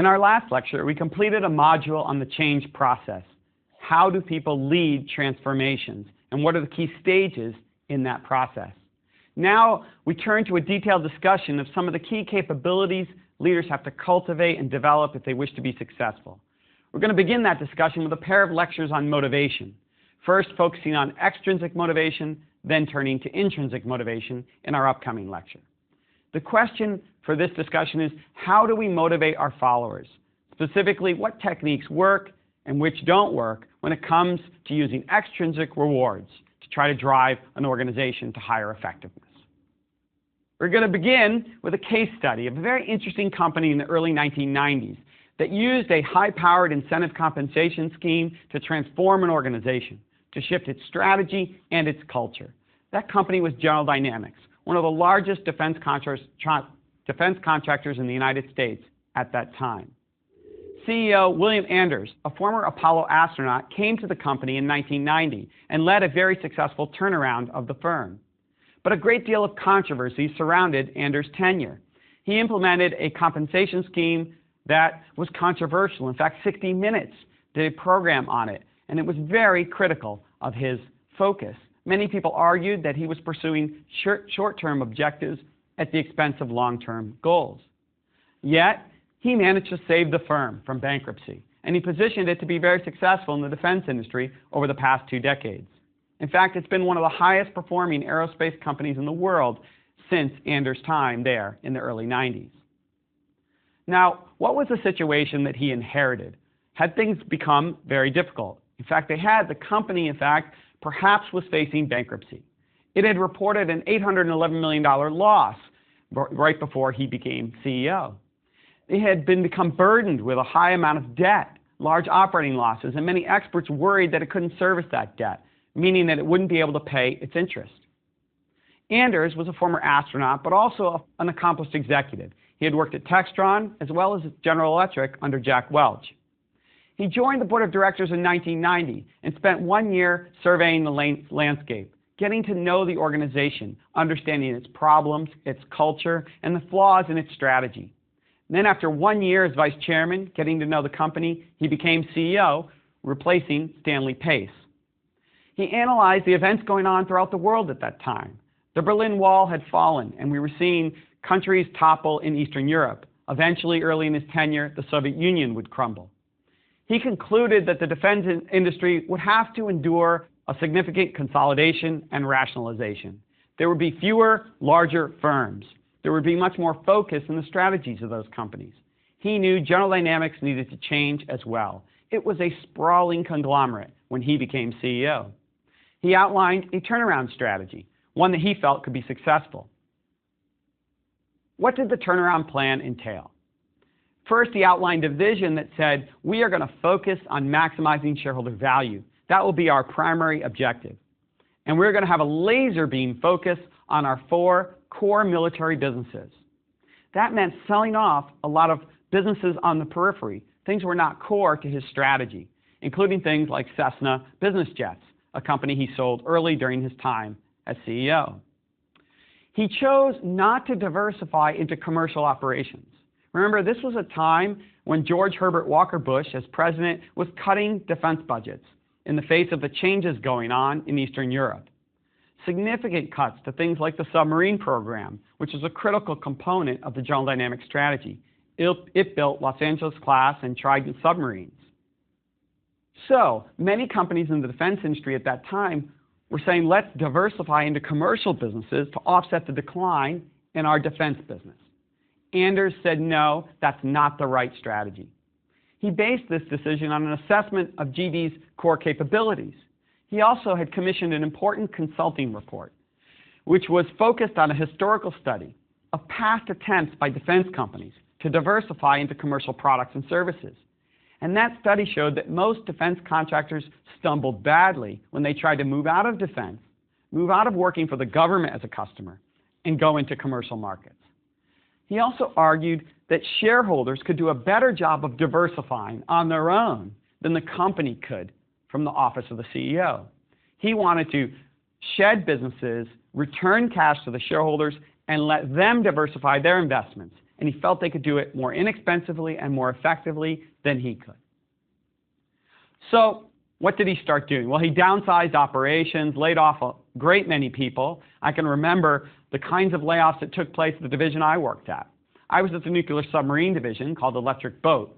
In our last lecture, we completed a module on the change process. How do people lead transformations, and what are the key stages in that process? Now we turn to a detailed discussion of some of the key capabilities leaders have to cultivate and develop if they wish to be successful. We're going to begin that discussion with a pair of lectures on motivation, first focusing on extrinsic motivation, then turning to intrinsic motivation in our upcoming lecture. The question for this discussion is, how do we motivate our followers? Specifically, what techniques work and which don't work when it comes to using extrinsic rewards to try to drive an organization to higher effectiveness. We're going to begin with a case study of a very interesting company in the early 1990s that used a high-powered incentive compensation scheme to transform an organization, to shift its strategy and its culture. That company was General Dynamics, one of the largest defense contractors in the United States at that time. CEO William Anders, a former Apollo astronaut, came to the company in 1990 and led a very successful turnaround of the firm. But a great deal of controversy surrounded Anders' tenure. He implemented a compensation scheme that was controversial. In fact, 60 Minutes did a program on it, and it was very critical of his focus. Many people argued that he was pursuing short-term objectives at the expense of long-term goals. Yet, he managed to save the firm from bankruptcy, and he positioned it to be very successful in the defense industry over the past 2 decades. In fact, it's been one of the highest performing aerospace companies in the world since Anders' time there in the early 90s. Now, what was the situation that he inherited? Had things become very difficult? In fact, the company, perhaps was facing bankruptcy. It had reported an $811 million loss right before he became CEO. It had become burdened with a high amount of debt, large operating losses, and many experts worried that it couldn't service that debt, meaning that it wouldn't be able to pay its interest. Anders was a former astronaut, but also an accomplished executive. He had worked at Textron as well as General Electric under Jack Welch. He joined the board of directors in 1990 and spent 1 year surveying the landscape, getting to know the organization, understanding its problems, its culture, and the flaws in its strategy. And then after 1 year as vice chairman, getting to know the company, he became CEO, replacing Stanley Pace. He analyzed the events going on throughout the world at that time. The Berlin Wall had fallen, and we were seeing countries topple in Eastern Europe. Eventually, early in his tenure, the Soviet Union would crumble. He concluded that the defense industry would have to endure a significant consolidation and rationalization. There would be fewer, larger firms. There would be much more focus in the strategies of those companies. He knew General Dynamics needed to change as well. It was a sprawling conglomerate when he became CEO. He outlined a turnaround strategy, one that he felt could be successful. What did the turnaround plan entail? First, he outlined a vision that said, we are going to focus on maximizing shareholder value. That will be our primary objective. And we're going to have a laser beam focus on our 4 core military businesses. That meant selling off a lot of businesses on the periphery. Things were not core to his strategy, including things like Cessna Business Jets, a company he sold early during his time as CEO. He chose not to diversify into commercial operations. Remember, this was a time when George Herbert Walker Bush, as president, was cutting defense budgets in the face of the changes going on in Eastern Europe. Significant cuts to things like the submarine program, which is a critical component of the General Dynamics strategy. It built Los Angeles-class and Trident submarines. So, many companies in the defense industry at that time were saying, let's diversify into commercial businesses to offset the decline in our defense business. Anders said, no, that's not the right strategy. He based this decision on an assessment of GD's core capabilities. He also had commissioned an important consulting report, which was focused on a historical study of past attempts by defense companies to diversify into commercial products and services. And that study showed that most defense contractors stumbled badly when they tried to move out of defense, move out of working for the government as a customer, and go into commercial markets. He also argued that shareholders could do a better job of diversifying on their own than the company could from the office of the CEO. He wanted to shed businesses, return cash to the shareholders, and let them diversify their investments and he felt they could do it more inexpensively and more effectively than he could. So what did he start doing? Well, he downsized operations, laid off a great many people. I can remember the kinds of layoffs that took place at the division I worked at. I was at the nuclear submarine division called Electric Boat.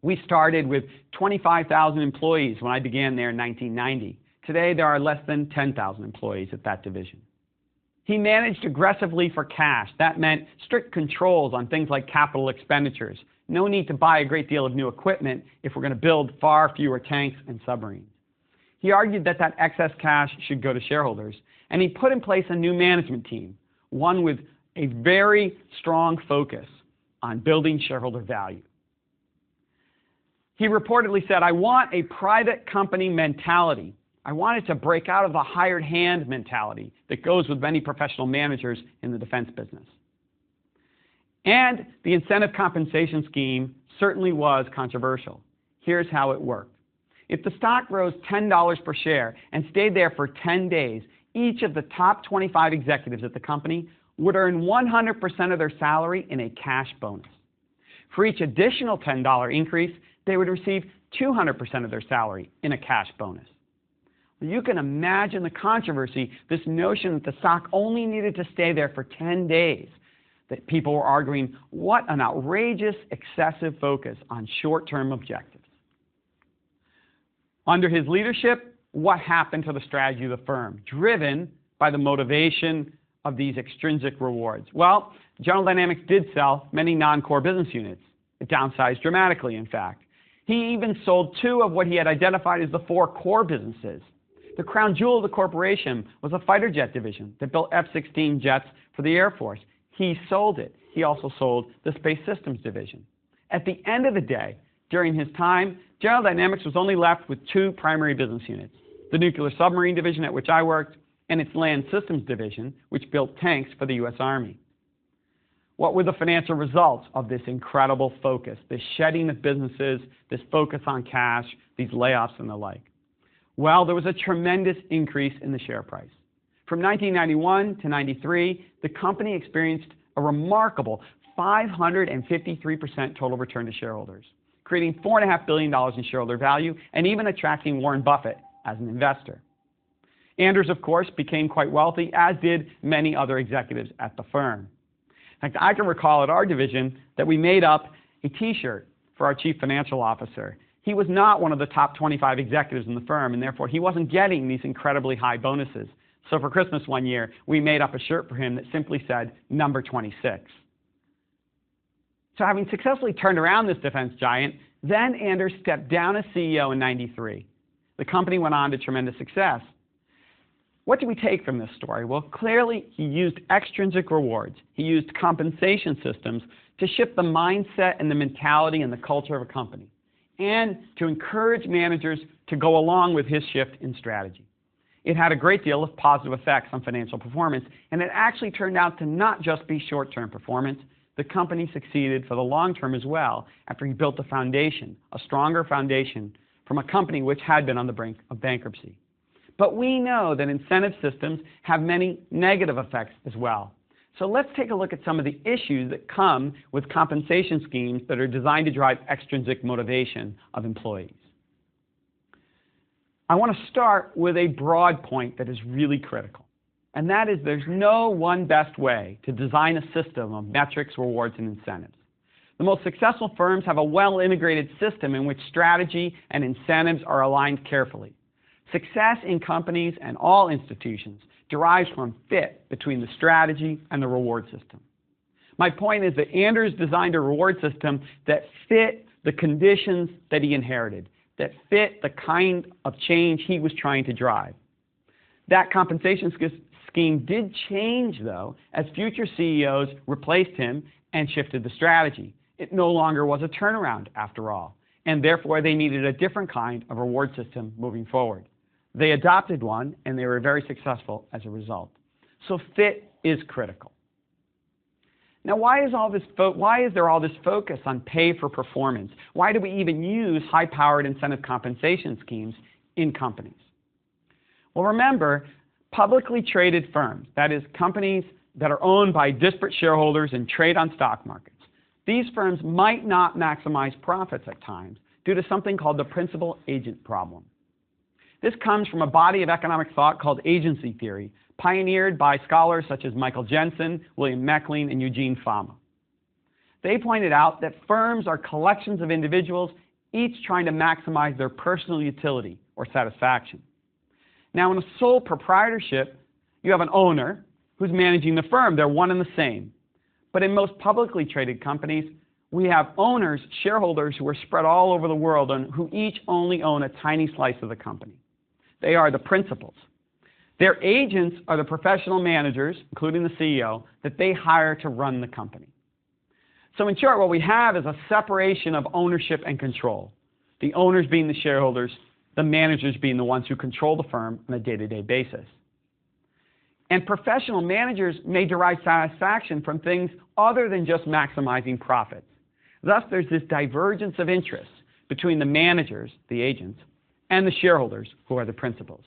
We started with 25,000 employees when I began there in 1990. Today, there are less than 10,000 employees at that division. He managed aggressively for cash. That meant strict controls on things like capital expenditures. No need to buy a great deal of new equipment if we're going to build far fewer tanks and submarines. He argued that that excess cash should go to shareholders, and he put in place a new management team, one with a very strong focus on building shareholder value. He reportedly said, "I want a private company mentality. I wanted to break out of the hired hand mentality that goes with many professional managers in the defense business." And the incentive compensation scheme certainly was controversial. Here's how it worked. If the stock rose $10 per share and stayed there for 10 days, each of the top 25 executives at the company would earn 100% of their salary in a cash bonus. For each additional $10 increase, they would receive 200% of their salary in a cash bonus. You can imagine the controversy, this notion that the stock only needed to stay there for 10 days, that people were arguing, what an outrageous, excessive focus on short-term objectives. Under his leadership, what happened to the strategy of the firm, driven by the motivation of these extrinsic rewards? Well, General Dynamics did sell many non-core business units. It downsized dramatically, in fact. He even sold 2 of what he had identified as the 4 core businesses. The crown jewel of the corporation was a fighter jet division that built F-16 jets for the Air Force. He sold it. He also sold the Space Systems division. At the end of the day, during his time, General Dynamics was only left with 2 primary business units, the nuclear submarine division at which I worked and its land systems division, which built tanks for the U.S. Army. What were the financial results of this incredible focus, this shedding of businesses, this focus on cash, these layoffs and the like? Well, there was a tremendous increase in the share price. From 1991 to 93, the company experienced a remarkable 553% total return to shareholders, creating $4.5 billion in shareholder value and even attracting Warren Buffett as an investor. Anders, of course, became quite wealthy, as did many other executives at the firm. In fact, I can recall at our division that we made up a T-shirt for our chief financial officer. He was not one of the top 25 executives in the firm, and therefore he wasn't getting these incredibly high bonuses. So for Christmas one year, we made up a shirt for him that simply said, number 26. So having successfully turned around this defense giant, then Anders stepped down as CEO in 93. The company went on to tremendous success. What do we take from this story? Well, clearly he used extrinsic rewards. He used compensation systems to shift the mindset and the mentality and the culture of a company, and to encourage managers to go along with his shift in strategy. It had a great deal of positive effects on financial performance, and it actually turned out to not just be short-term performance. The company succeeded for the long term as well after he built a foundation, a stronger foundation from a company which had been on the brink of bankruptcy. But we know that incentive systems have many negative effects as well. So let's take a look at some of the issues that come with compensation schemes that are designed to drive extrinsic motivation of employees. I want to start with a broad point that is really critical, and that is there's no one best way to design a system of metrics, rewards, and incentives. The most successful firms have a well-integrated system in which strategy and incentives are aligned carefully. Success in companies and all institutions derives from fit between the strategy and the reward system. My point is that Anders designed a reward system that fit the conditions that he inherited, that fit the kind of change he was trying to drive. That compensation scheme did change, though, as future CEOs replaced him and shifted the strategy. It no longer was a turnaround, after all, and therefore they needed a different kind of reward system moving forward. They adopted one, and they were very successful as a result. So fit is critical. Now, why is there all this focus on pay for performance? Why do we even use high-powered incentive compensation schemes in companies? Well, remember, publicly traded firms, that is, companies that are owned by disparate shareholders and trade on stock markets, these firms might not maximize profits at times due to something called the principal-agent problem. This comes from a body of economic thought called agency theory, pioneered by scholars such as Michael Jensen, William Meckling, and Eugene Fama. They pointed out that firms are collections of individuals, each trying to maximize their personal utility or satisfaction. Now, in a sole proprietorship, you have an owner who's managing the firm. They're one and the same. But in most publicly traded companies, we have owners, shareholders, who are spread all over the world and who each only own a tiny slice of the company. They are the principals. Their agents are the professional managers, including the CEO, that they hire to run the company. So in short, what we have is a separation of ownership and control. The owners being the shareholders, the managers being the ones who control the firm on a day-to-day basis. And professional managers may derive satisfaction from things other than just maximizing profits. Thus, there's this divergence of interests between the managers, the agents, and the shareholders, who are the principals.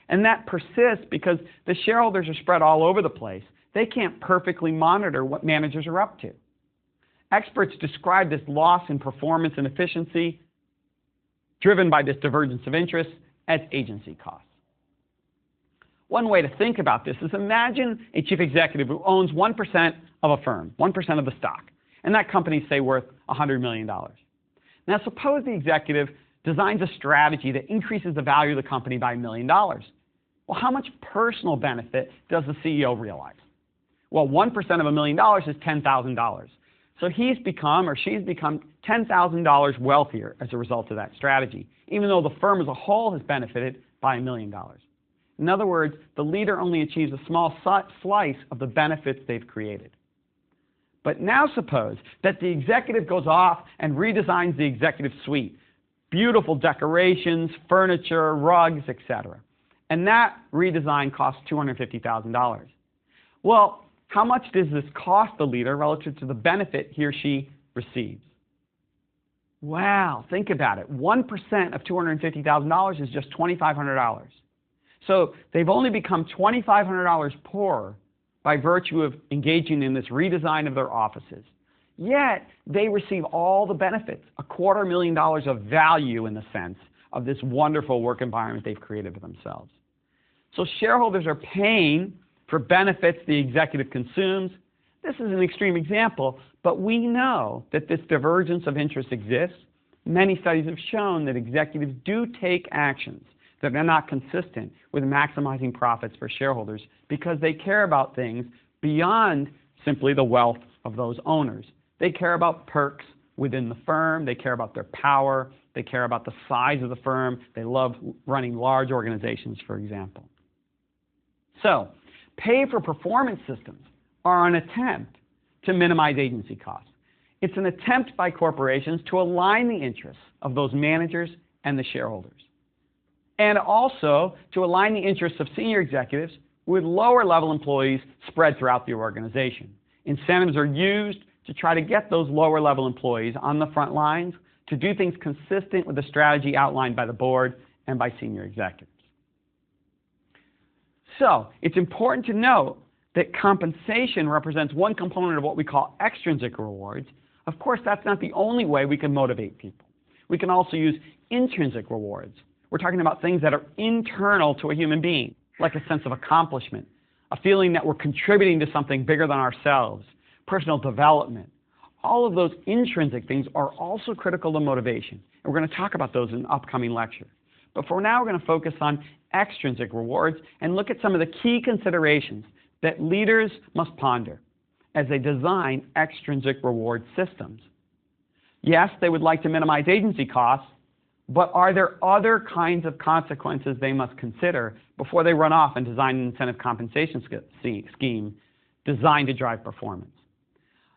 And that persists because the shareholders are spread all over the place. They can't perfectly monitor what managers are up to. Experts describe this loss in performance and efficiency driven by this divergence of interest as agency costs. One way to think about this is imagine a chief executive who owns 1% of a firm, 1% of the stock, and that company is, say, worth $100 million. Now, suppose the executive designs a strategy that increases the value of the company by $1 million. Well, how much personal benefit does the CEO realize? Well, 1% of $1 million is $10,000. So he's become, or she's become, $10,000 wealthier as a result of that strategy, even though the firm as a whole has benefited by $1 million. In other words, the leader only achieves a small slice of the benefits they've created. But now suppose that the executive goes off and redesigns the executive suite. Beautiful decorations, furniture, rugs, etc. And that redesign costs $250,000. Well, how much does this cost the leader relative to the benefit he or she receives? Wow, think about it. 1% of $250,000 is just $2,500. So they've only become $2,500 poorer by virtue of engaging in this redesign of their offices. Yet, they receive all the benefits, $250,000 of value in the sense of this wonderful work environment they've created for themselves. So shareholders are paying for benefits the executive consumes. This is an extreme example, but we know that this divergence of interest exists. Many studies have shown that executives do take actions that are not consistent with maximizing profits for shareholders because they care about things beyond simply the wealth of those owners. They care about perks within the firm. They care about their power. They care about the size of the firm. They love running large organizations, for example. So, pay-for-performance systems are an attempt to minimize agency costs. It's an attempt by corporations to align the interests of those managers and the shareholders, and also to align the interests of senior executives with lower-level employees spread throughout the organization. Incentives are used to try to get those lower-level employees on the front lines to do things consistent with the strategy outlined by the board and by senior executives. So, it's important to note that compensation represents one component of what we call extrinsic rewards. Of course, that's not the only way we can motivate people. We can also use intrinsic rewards. We're talking about things that are internal to a human being, like a sense of accomplishment, a feeling that we're contributing to something bigger than ourselves, personal development. All of those intrinsic things are also critical to motivation, and we're going to talk about those in an upcoming lecture. But for now, we're going to focus on extrinsic rewards and look at some of the key considerations that leaders must ponder as they design extrinsic reward systems. Yes, they would like to minimize agency costs, but are there other kinds of consequences they must consider before they run off and design an incentive compensation scheme designed to drive performance?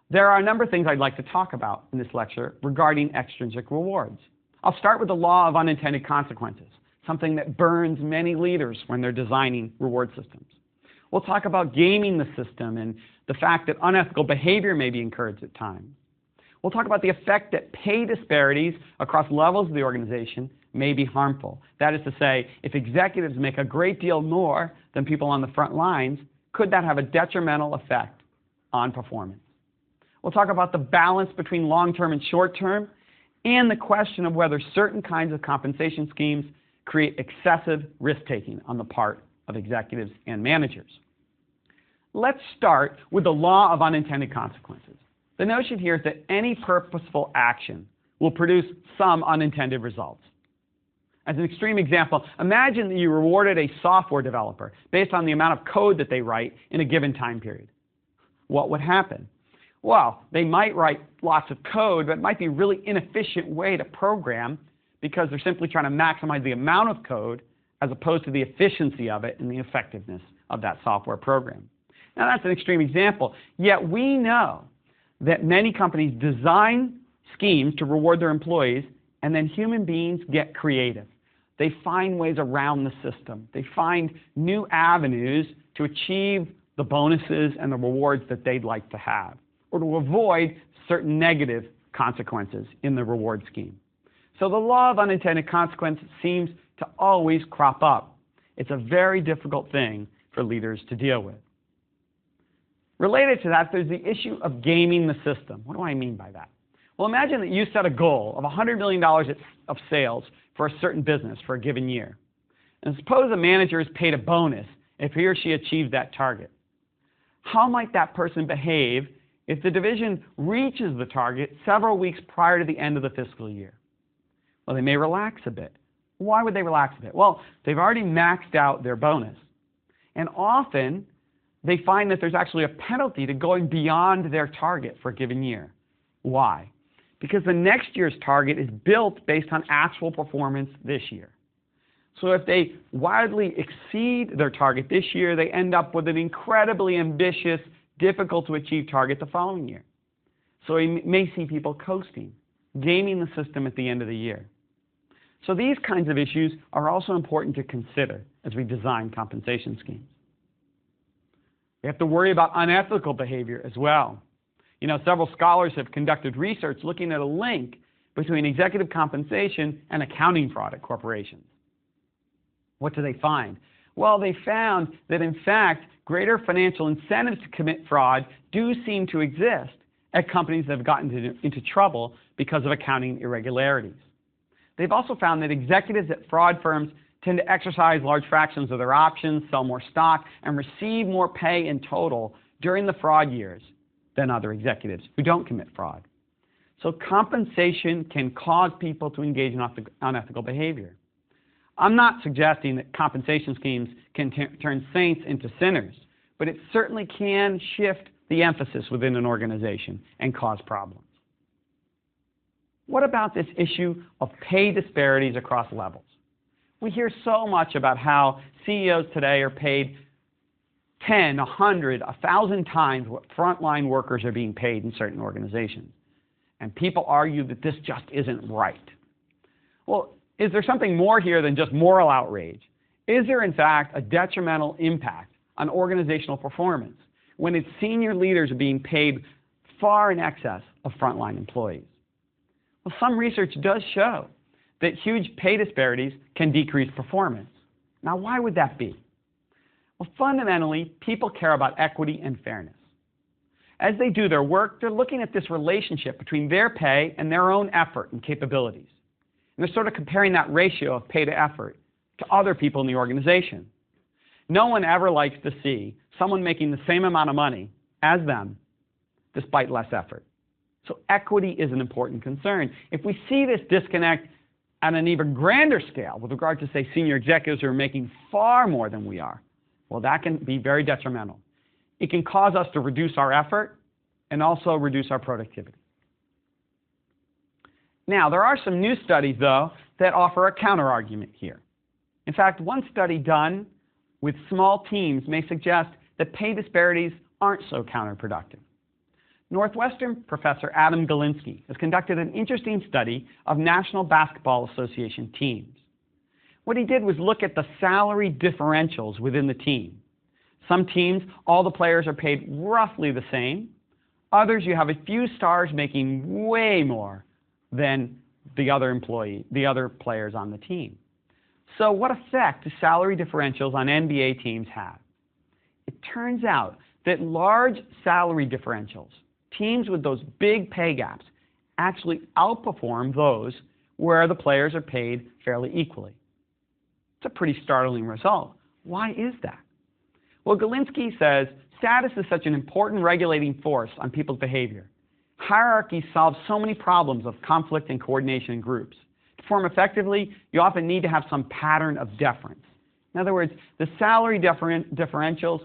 There are a number of things I'd like to talk about in this lecture regarding extrinsic rewards. I'll start with the law of unintended consequences, something that burns many leaders when they're designing reward systems. We'll talk about gaming the system and the fact that unethical behavior may be encouraged at times. We'll talk about the effect that pay disparities across levels of the organization may be harmful. That is to say, if executives make a great deal more than people on the front lines, could that have a detrimental effect on performance? We'll talk about the balance between long-term and short-term, and the question of whether certain kinds of compensation schemes create excessive risk-taking on the part of executives and managers. Let's start with the law of unintended consequences. The notion here is that any purposeful action will produce some unintended results. As an extreme example, imagine that you rewarded a software developer based on the amount of code that they write in a given time period. What would happen? Well, they might write lots of code, but it might be a really inefficient way to program because they're simply trying to maximize the amount of code as opposed to the efficiency of it and the effectiveness of that software program. Now, that's an extreme example, yet we know that many companies design schemes to reward their employees, and then human beings get creative. They find ways around the system. They find new avenues to achieve the bonuses and the rewards that they'd like to have, or to avoid certain negative consequences in the reward scheme. So the law of unintended consequences seems to always crop up. It's a very difficult thing for leaders to deal with. Related to that, there's the issue of gaming the system. What do I mean by that? Well, imagine that you set a goal of $100 million of sales for a certain business for a given year. And suppose a manager is paid a bonus if he or she achieves that target. How might that person behave if the division reaches the target several weeks prior to the end of the fiscal year? Well, they may relax a bit. Why would they relax a bit? Well, they've already maxed out their bonus. And often, they find that there's actually a penalty to going beyond their target for a given year. Why? Because the next year's target is built based on actual performance this year. So if they wildly exceed their target this year, they end up with an incredibly ambitious, difficult to achieve target the following year. So you may see people coasting, gaming the system at the end of the year. So these kinds of issues are also important to consider as we design compensation schemes. We have to worry about unethical behavior as well. You know, several scholars have conducted research looking at a link between executive compensation and accounting fraud at corporations. What do they find? Well, they found that, in fact, greater financial incentives to commit fraud do seem to exist at companies that have gotten into trouble because of accounting irregularities. They've also found that executives at fraud firms tend to exercise large fractions of their options, sell more stock, and receive more pay in total during the fraud years than other executives who don't commit fraud. So compensation can cause people to engage in unethical behavior. I'm not suggesting that compensation schemes can turn saints into sinners, but it certainly can shift the emphasis within an organization and cause problems. What about this issue of pay disparities across levels? We hear so much about how CEOs today are paid 10, 100, 1,000 times what frontline workers are being paid in certain organizations. And people argue that this just isn't right. Well, is there something more here than just moral outrage? Is there, in fact, a detrimental impact on organizational performance when its senior leaders are being paid far in excess of frontline employees? Well, some research does show that huge pay disparities can decrease performance. Now, why would that be? Well, fundamentally, people care about equity and fairness. As they do their work, they're looking at this relationship between their pay and their own effort and capabilities. And they're sort of comparing that ratio of pay to effort to other people in the organization. No one ever likes to see someone making the same amount of money as them despite less effort. So equity is an important concern. If we see this disconnect at an even grander scale with regard to, say, senior executives who are making far more than we are, well, that can be very detrimental. It can cause us to reduce our effort and also reduce our productivity. Now, there are some new studies, though, that offer a counterargument here. In fact, one study done with small teams may suggest that pay disparities aren't so counterproductive. Northwestern professor Adam Galinsky has conducted an interesting study of National Basketball Association teams. What he did was look at the salary differentials within the team. Some teams, all the players are paid roughly the same. Others, you have a few stars making way more than the other players on the team. So what effect do salary differentials on NBA teams have? It turns out that large salary differentials teams with those big pay gaps actually outperform those where the players are paid fairly equally. It's a pretty startling result. Why is that? Well, Galinsky says status is such an important regulating force on people's behavior. Hierarchy solves so many problems of conflict and coordination in groups. To perform effectively, you often need to have some pattern of deference. In other words, the salary differentials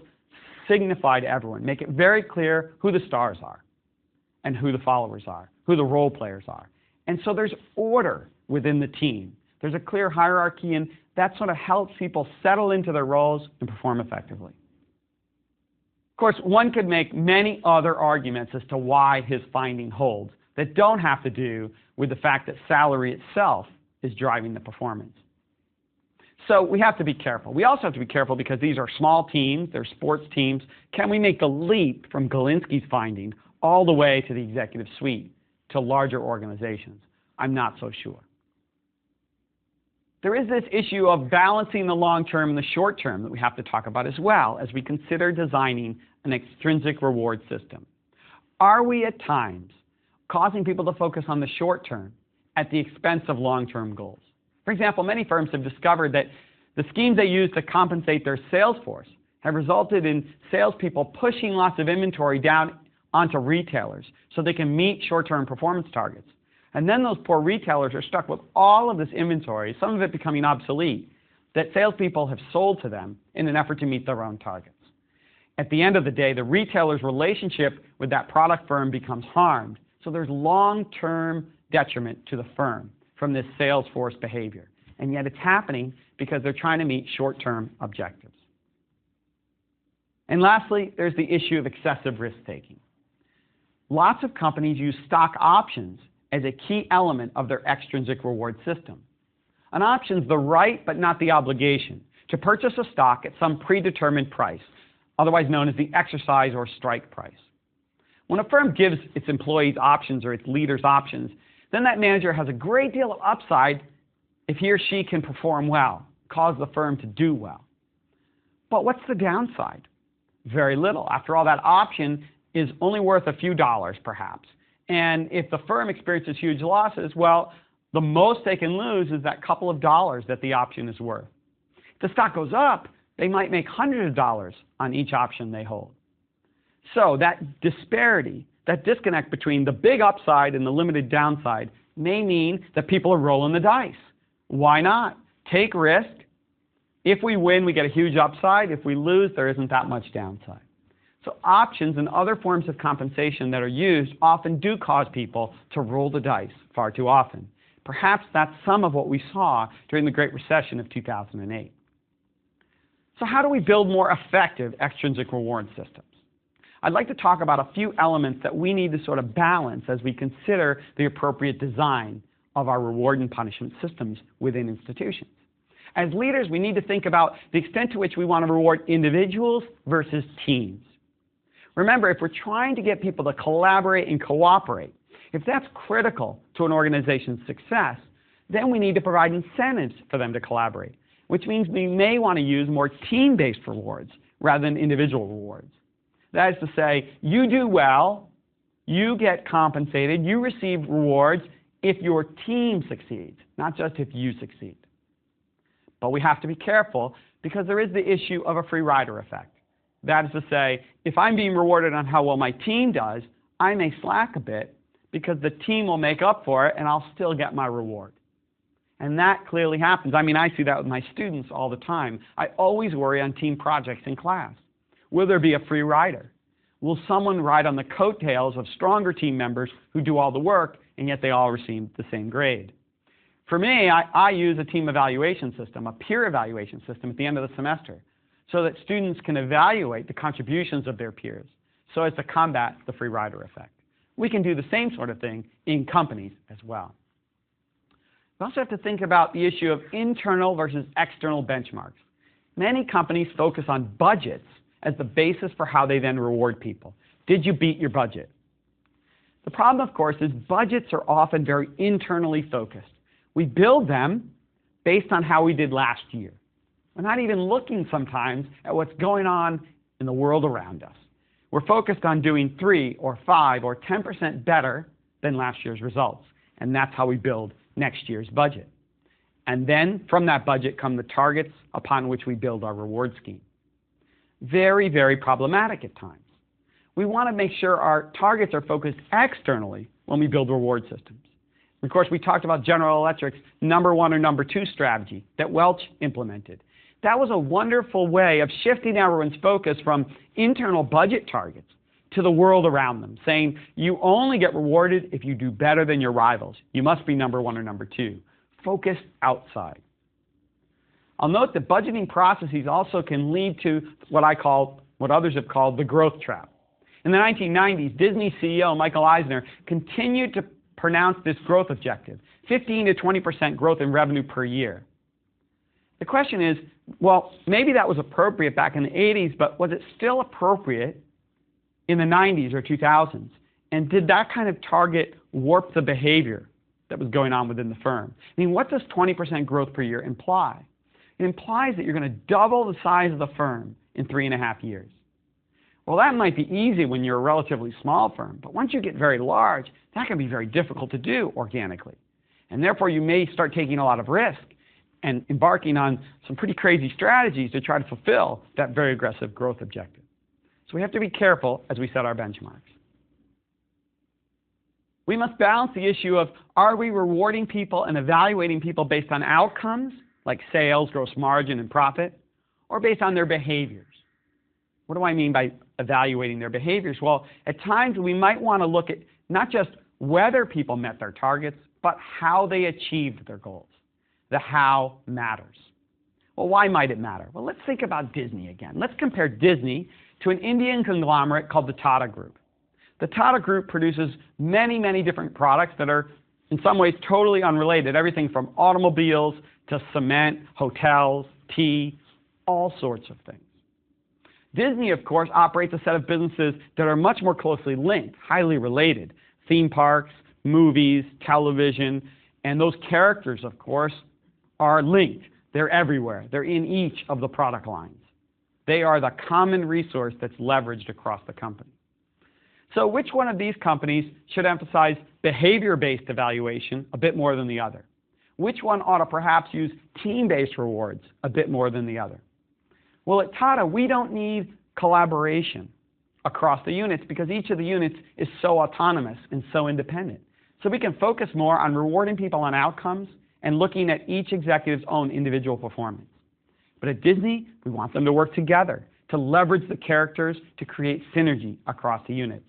signify to everyone, make it very clear who the stars are and who the followers are, who the role players are. And so there's order within the team. There's a clear hierarchy, and that sort of helps people settle into their roles and perform effectively. Of course, one could make many other arguments as to why his finding holds that don't have to do with the fact that salary itself is driving the performance. So we have to be careful. We also have to be careful because these are small teams, they're sports teams. Can we make the leap from Galinsky's finding all the way to the executive suite, to larger organizations? I'm not so sure. There is this issue of balancing the long term and the short term that we have to talk about as well as we consider designing an extrinsic reward system. Are we at times causing people to focus on the short term at the expense of long-term goals? For example, many firms have discovered that the schemes they use to compensate their sales force have resulted in salespeople pushing lots of inventory down onto retailers so they can meet short-term performance targets. And then those poor retailers are stuck with all of this inventory, some of it becoming obsolete, that salespeople have sold to them in an effort to meet their own targets. At the end of the day, the retailer's relationship with that product firm becomes harmed. So there's long-term detriment to the firm from this sales force behavior. And yet it's happening because they're trying to meet short-term objectives. And lastly, there's the issue of excessive risk-taking. Lots of companies use stock options as a key element of their extrinsic reward system. An option is the right but not the obligation to purchase a stock at some predetermined price, otherwise known as the exercise or strike price. When a firm gives its employees options or its leaders options, then that manager has a great deal of upside if he or she can perform well, cause the firm to do well. But what's the downside? Very little. After all, that option is only worth a few dollars, perhaps. And if the firm experiences huge losses, well, the most they can lose is that couple of dollars that the option is worth. If the stock goes up, they might make hundreds of dollars on each option they hold. So that disparity, that disconnect between the big upside and the limited downside may mean that people are rolling the dice. Why not? Take risk. If we win, we get a huge upside. If we lose, there isn't that much downside. So options and other forms of compensation that are used often do cause people to roll the dice far too often. Perhaps that's some of what we saw during the Great Recession of 2008. So how do we build more effective extrinsic reward systems? I'd like to talk about a few elements that we need to sort of balance as we consider the appropriate design of our reward and punishment systems within institutions. As leaders, we need to think about the extent to which we want to reward individuals versus teams. Remember, if we're trying to get people to collaborate and cooperate, if that's critical to an organization's success, then we need to provide incentives for them to collaborate, which means we may want to use more team-based rewards rather than individual rewards. That is to say, you do well, you get compensated, you receive rewards if your team succeeds, not just if you succeed. But we have to be careful because there is the issue of a free rider effect. That is to say, if I'm being rewarded on how well my team does, I may slack a bit because the team will make up for it and I'll still get my reward. And that clearly happens. I mean, I see that with my students all the time. I always worry on team projects in class. Will there be a free rider? Will someone ride on the coattails of stronger team members who do all the work and yet they all receive the same grade? For me, I use a team evaluation system, a peer evaluation system at the end of the semester, so that students can evaluate the contributions of their peers so as to combat the free rider effect. We can do the same sort of thing in companies as well. We also have to think about the issue of internal versus external benchmarks. Many companies focus on budgets as the basis for how they then reward people. Did you beat your budget? The problem, of course, is budgets are often very internally focused. We build them based on how we did last year. We're not even looking sometimes at what's going on in the world around us. We're focused on doing 3 or 5 or 10% better than last year's results. And that's how we build next year's budget. And then from that budget come the targets upon which we build our reward scheme. Very, very problematic at times. We want to make sure our targets are focused externally when we build reward systems. Of course, we talked about General Electric's number 1 or number 2 strategy that Welch implemented. That was a wonderful way of shifting everyone's focus from internal budget targets to the world around them, saying you only get rewarded if you do better than your rivals. You must be number 1 or number 2. Focus outside. I'll note that budgeting processes also can lead to what others have called the growth trap. In the 1990s, Disney CEO Michael Eisner continued to pronounce this growth objective, 15 to 20% growth in revenue per year. The question is, well, maybe that was appropriate back in the 80s, but was it still appropriate in the 90s or 2000s? And did that kind of target warp the behavior that was going on within the firm? I mean, what does 20% growth per year imply? It implies that you're going to double the size of the firm in 3.5 years. Well, that might be easy when you're a relatively small firm, but once you get very large, that can be very difficult to do organically. And therefore, you may start taking a lot of risk and embarking on some pretty crazy strategies to try to fulfill that very aggressive growth objective. So we have to be careful as we set our benchmarks. We must balance the issue of, are we rewarding people and evaluating people based on outcomes, like sales, gross margin, and profit, or based on their behaviors? What do I mean by evaluating their behaviors? Well, at times we might want to look at not just whether people met their targets, but how they achieved their goals. The how matters. Well, why might it matter? Well, let's think about Disney again. Let's compare Disney to an Indian conglomerate called the Tata Group. The Tata Group produces many, many different products that are in some ways totally unrelated, everything from automobiles to cement, hotels, tea, all sorts of things. Disney, of course, operates a set of businesses that are much more closely linked, highly related. Theme parks, movies, television, and those characters, of course, are linked. They're everywhere. They're in each of the product lines. They are the common resource that's leveraged across the company. So which one of these companies should emphasize behavior-based evaluation a bit more than the other? Which one ought to perhaps use team-based rewards a bit more than the other? Well, at Tata, we don't need collaboration across the units because each of the units is so autonomous and so independent. So we can focus more on rewarding people on outcomes and looking at each executive's own individual performance. But at Disney, we want them to work together, to leverage the characters to create synergy across the units.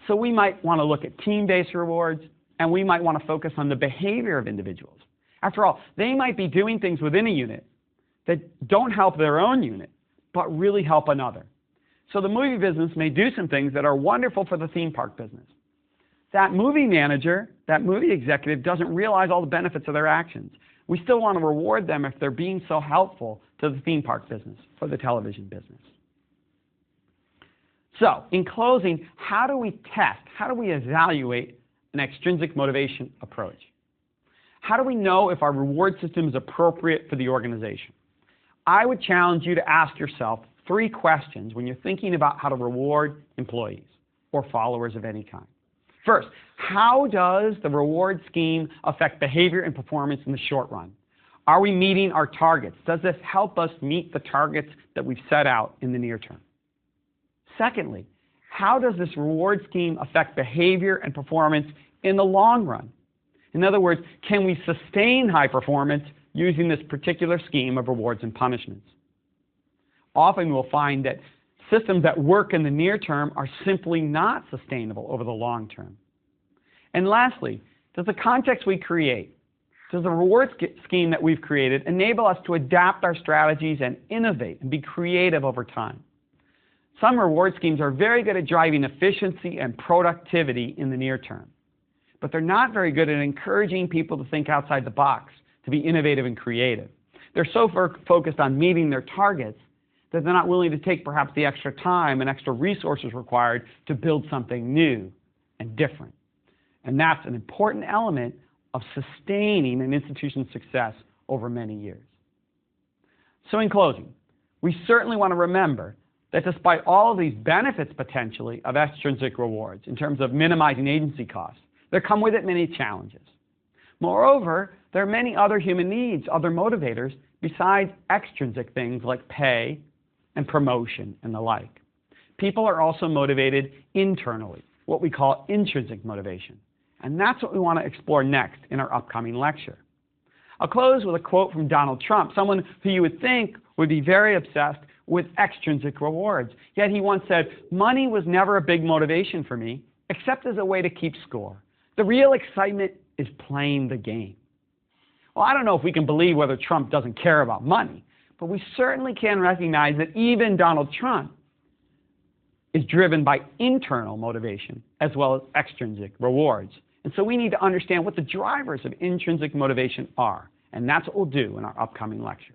So we might want to look at team-based rewards, and we might want to focus on the behavior of individuals. After all, they might be doing things within a unit that don't help their own unit, but really help another. So the movie business may do some things that are wonderful for the theme park business. That movie manager, that movie executive doesn't realize all the benefits of their actions. We still want to reward them if they're being so helpful to the theme park business or the television business. So, in closing, how do we test, how do we evaluate an extrinsic motivation approach? How do we know if our reward system is appropriate for the organization? I would challenge you to ask yourself 3 questions when you're thinking about how to reward employees or followers of any kind. First, how does the reward scheme affect behavior and performance in the short run? Are we meeting our targets? Does this help us meet the targets that we've set out in the near term? Secondly, how does this reward scheme affect behavior and performance in the long run? In other words, can we sustain high performance using this particular scheme of rewards and punishments? Often we'll find that systems that work in the near term are simply not sustainable over the long term. And lastly, does the context we create, does the reward scheme that we've created enable us to adapt our strategies and innovate and be creative over time? Some reward schemes are very good at driving efficiency and productivity in the near term, but they're not very good at encouraging people to think outside the box, to be innovative and creative. They're so focused on meeting their targets that they're not willing to take perhaps the extra time and extra resources required to build something new and different. And that's an important element of sustaining an institution's success over many years. So in closing, we certainly want to remember that despite all of these benefits potentially of extrinsic rewards in terms of minimizing agency costs, there come with it many challenges. Moreover, there are many other human needs, other motivators, besides extrinsic things like pay and promotion and the like. People are also motivated internally, what we call intrinsic motivation. And that's what we want to explore next in our upcoming lecture. I'll close with a quote from Donald Trump, someone who you would think would be very obsessed with extrinsic rewards. Yet he once said, "Money was never a big motivation for me, except as a way to keep score. The real excitement is playing the game." Well, I don't know if we can believe whether Trump doesn't care about money, but we certainly can recognize that even Donald Trump is driven by internal motivation as well as extrinsic rewards. And so we need to understand what the drivers of intrinsic motivation are. And that's what we'll do in our upcoming lecture.